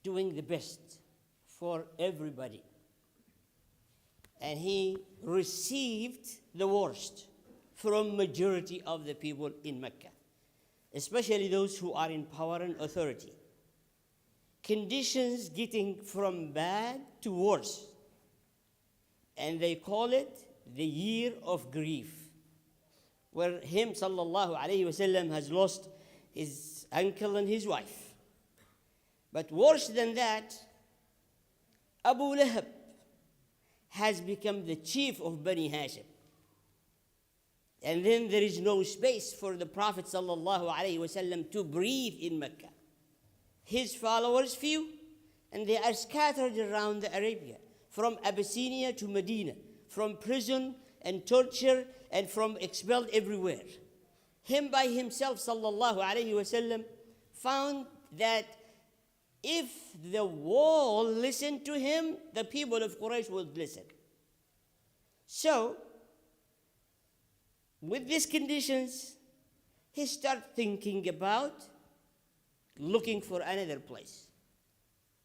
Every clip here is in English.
doing the best for everybody. And he received the worst from majority of the people in Mecca, especially those who are in power and authority. Conditions getting from bad to worse. And they call it the year of grief, where him, sallallahu alayhi wasallam, has lost his uncle and his wife. But worse than that, Abu Lahab has become the chief of Bani Hashim. And then there is no space for the Prophet sallallahu alaihi wasallam to breathe in Mecca. His followers few, and they are scattered around Arabia, from Abyssinia to Medina, from prison and torture and from expelled everywhere. Him by himself, sallallahu alaihi wasallam, found that if the wall listened to him, the people of Quraysh would listen. So, with these conditions, he started thinking about looking for another place.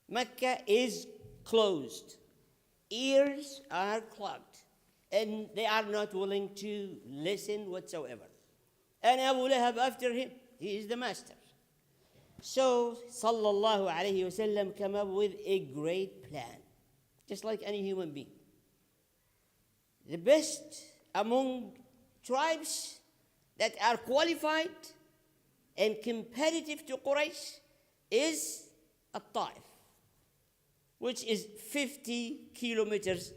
Mecca is closed. Ears are clogged. And they are not willing to listen whatsoever. And Abu Lahab after him. He is the master. So, sallallahu alayhi wasallam came up with a great plan. Just like any human being. The best among tribes that are qualified and competitive to Quraysh is At-Ta'if, which is 50 kilometers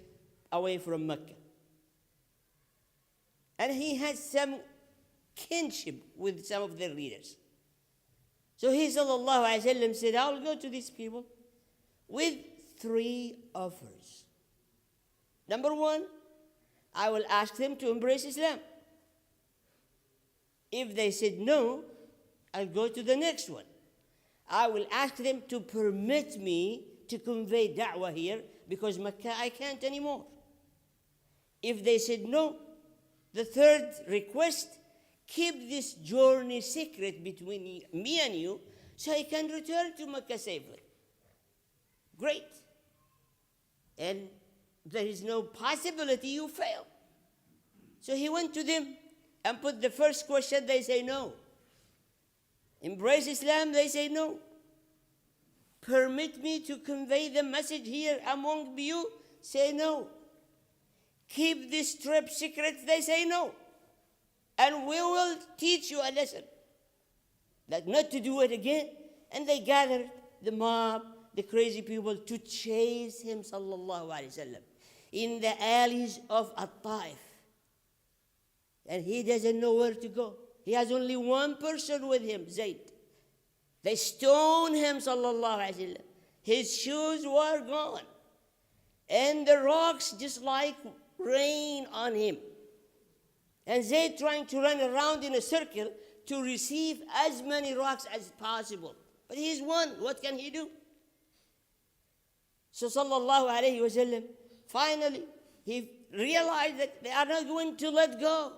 away from Mecca. And he had some kinship with some of their leaders. So he, sallallahu alayhi wa sallam, said, I will go to these people with 3 offers. Number 1, I will ask them to embrace Islam. If they said no, I'll go to the next one. I will ask them to permit me to convey da'wah here, because Mecca I can't anymore. If they said no, the third request, keep this journey secret between me and you so I can return to Mecca safely. Great. And there is no possibility you fail. So he went to them and put the first question, they say no. Embrace Islam, they say no. Permit me to convey the message here among you, say no. Keep this trip secret, they say no. And we will teach you a lesson, that not to do it again. And they gathered the mob, the crazy people, to chase him, sallallahu alaihi wasallam, in the alleys of At-Ta'if. And he doesn't know where to go. He has only one person with him, Zayd. They stoned him, sallallahu alaihi wasallam. His shoes were gone. And the rocks just like rain on him. And Zayd trying to run around in a circle to receive as many rocks as possible. But he's one. What can he do? So sallallahu alayhi wasallam, finally, he realized that they are not going to let go.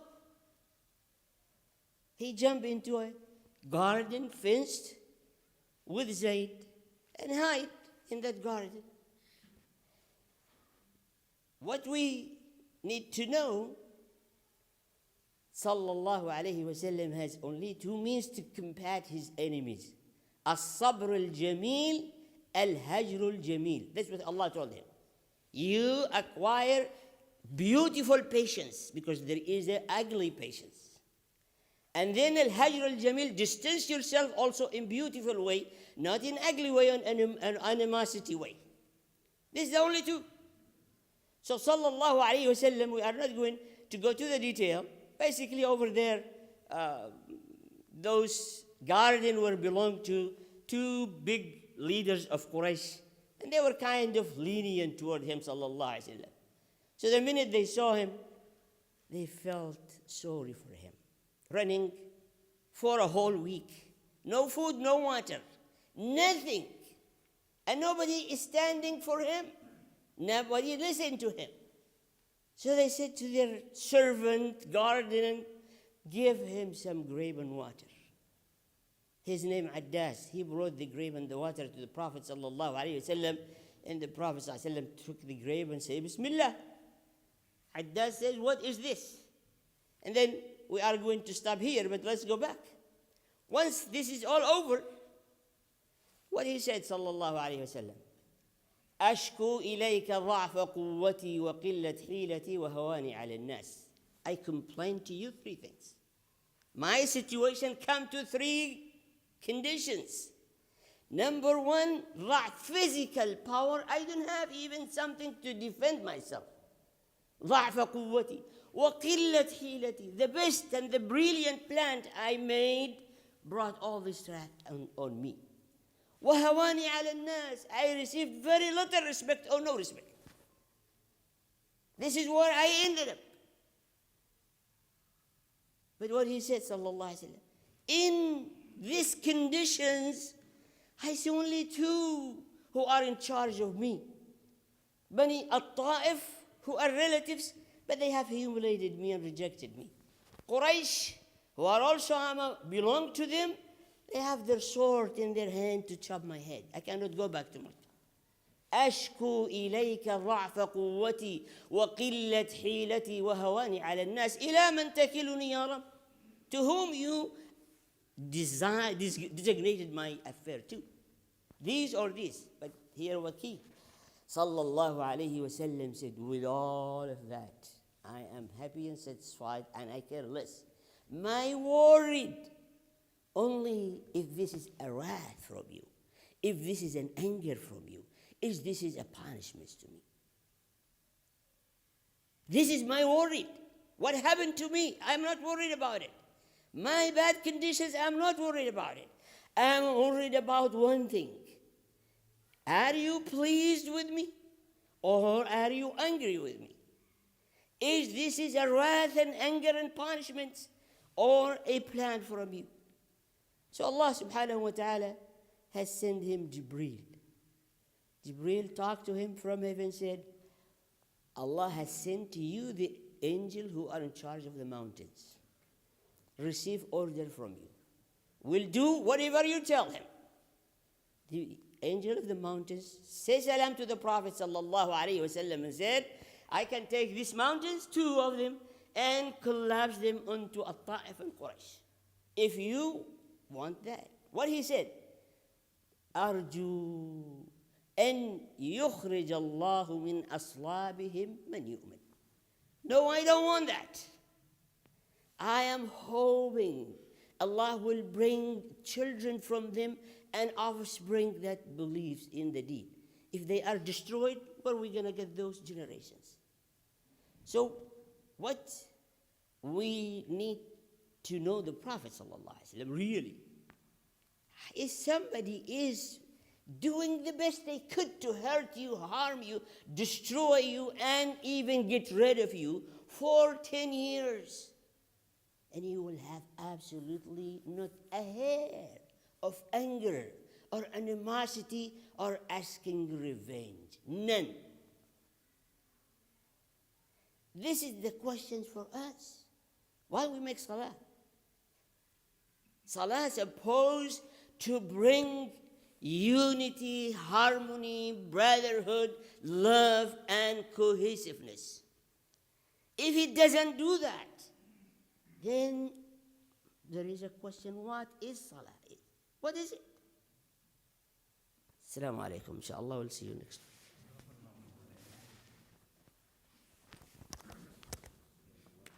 He jumped into a garden fenced with Zayd and hide in that garden. What we need to know, sallallahu alayhi wasallam has only 2 means to combat his enemies. As-sabr al-jameel, al-hajr al-jameel. That's what Allah told him. You acquire beautiful patience, because there is an ugly patience. And then al-hajr al-jameel, distance yourself also in beautiful way, not in ugly way, an animosity way. This is the only 2. So sallallahu alayhi wasallam, we are not going to go to the detail. Basically over there, those gardens were belonged to 2 big leaders of Quraysh, and they were kind of lenient toward him, sallallahu alayhi wasallam. So the minute they saw him, they felt sorry for him. Running for a whole week. No food, no water, nothing. And nobody is standing for him. Nobody listened to him. So they said to their servant, gardener, give him some grape and water. His name Addas. He brought the grape and the water to the Prophet sallallahu alaihi wasallam, and the Prophet sallallahu alaihi wasallam took the grape and said, Bismillah. Addas says, what is this? And then we are going to stop here, but let's go back. Once this is all over, what he said sallallahu alaihi wasallam, أشكو إليك ضعف قوتي وقلة حيلتي وهواني على الناس. I complain to you 3 things. My situation come to 3 conditions. Number 1, ضعف, physical power. I don't have even something to defend myself. ضعف قوتي وقلة حيلتي. The best and the brilliant plan I made brought all this threat on me. وهواني على الناس. I received very little respect or no respect. This is where I ended up. But what he said, sallallahu alaihi wasallam, in these conditions, I see only 2 who are in charge of me. Bani al-Ta'if, who are relatives, but they have humiliated me and rejected me. Quraysh, who are also belong to them, they have their sword in their hand to chop my head. I cannot go back to Makkah. أشكو إليك ضعف قوتي وقلة حيلتي وهواني على الناس إلى من تكلني يا رب. To whom you designated my affair to. These or this. But here Waqi sallallahu alayhi wasallam said, with all of that, I am happy and satisfied and I care less. My worried only if this is a wrath from you, if this is an anger from you, if this is a punishment to me. This is my worry. What happened to me, I'm not worried about it. My bad conditions, I'm not worried about it. I'm worried about one thing. Are you pleased with me? Or are you angry with me? Is this a wrath and anger and punishment, or a plan from you? So Allah subhanahu wa ta'ala has sent him Jibreel. Jibreel talked to him from heaven, said, Allah has sent to you the angel who are in charge of the mountains. Receive order from you. Will do whatever you tell him. The angel of the mountains says salam to the Prophet sallallahu alaihi wasallam and said, I can take these mountains, 2 of them, and collapse them onto Al-Ta'if and Quraysh. If you want that. What he said? أرجو أن يخرج الله من أصلابهم من يؤمن. No, I don't want that. I am hoping Allah will bring children from them and offspring that believes in the deed. If they are destroyed, where are we going to get those generations? So what we need to know the Prophet ﷺ really, if somebody is doing the best they could to hurt you, harm you, destroy you, and even get rid of you for 10 years, and you will have absolutely not a hair of anger or animosity or asking revenge. None. This is the question for us. Why we make salah? Salah is supposed to bring unity, harmony, brotherhood, love, and cohesiveness. If it doesn't do that, then there is a question, what is salah? What is it? Assalamu alaikum. Inshallah, we'll see you next time.